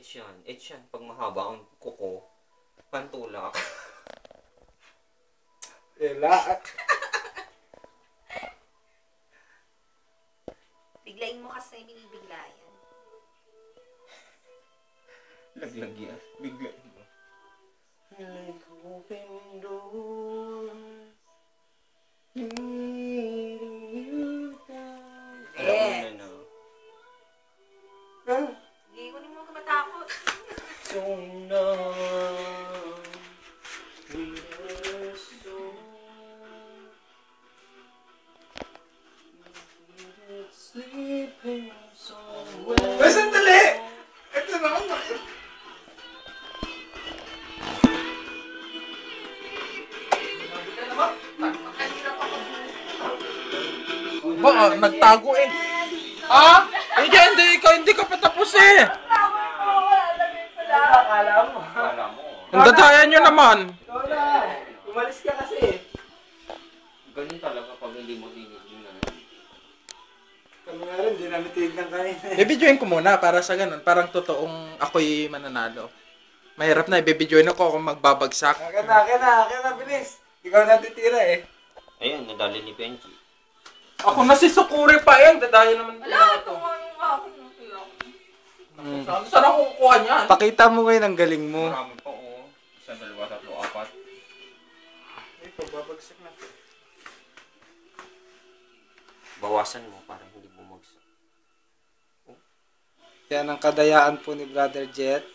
Edge yan. Edge yan. Pag mahaba ang kuko, pantulak. Ela. Biglayin mo kasi binibigla yan. Laglag yan. Biglayin mo. Like open door, leading you down. Hindi ko rin mo matakot. So numb, we were so sleeping somewhere. Ay, sandali! Ito naman na. Ba, nagtago eh. Ah? Hindi ka patapos eh. Akala mo. Akala mo. Ang dadaya nyo naman. Ikaw na. Umalis ka kasi. Ganun talaga pag hindi mo tinignan na. Kami nga rin, di namin tinignan kanina. Bibidyoin ko muna para sa ganun. Parang totoong ako'y mananalo. Mahirap na, ibibidyoin ako kung magbabagsak. Akin na, bilis. Ikaw na titira eh. Ayun, nadali ni Benji. Ako na si Sukuri pa eh. Dadaya naman. Wala, ito nga yung akin. Saan ako kukuha niyan? Pakita mo ngayon ang galing mo. Marami pa oh. 1, 2, 3, 4. Ay, pagbabagsak na. Bawasan mo para hindi bumagsak. Yan ang kadayaan po ni Brother Jet.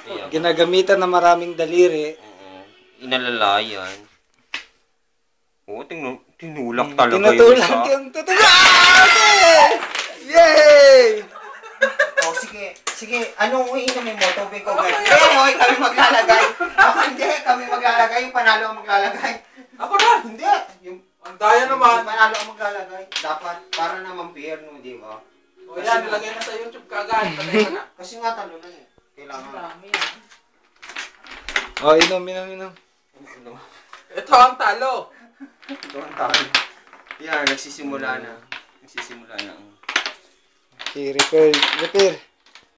Ayan. Ginagamitan ng maraming daliri. Oo. Inalalayan. Oo, tinulak talaga Tinutulak isa. yung tutulak! Yay! Oh, sige. Anong uiinumin mo? Tubig o guys? Kaya kami maglalagay. Ako hindi, kami maglalagay. Yung panalo ang maglalagay. Ako na. Hindi. Yung Ang daya naman. panalo ang maglalagay. Dapat, para naman fair, no, di ba? O yan, nilagay na sa YouTube kagad. Patay ka na. Kasi nga talo na eh. Kailangan. Dami. Oh, inom. Ito ang talo. Ito ang talo. Yan, nagsisimula na. Okay, repair.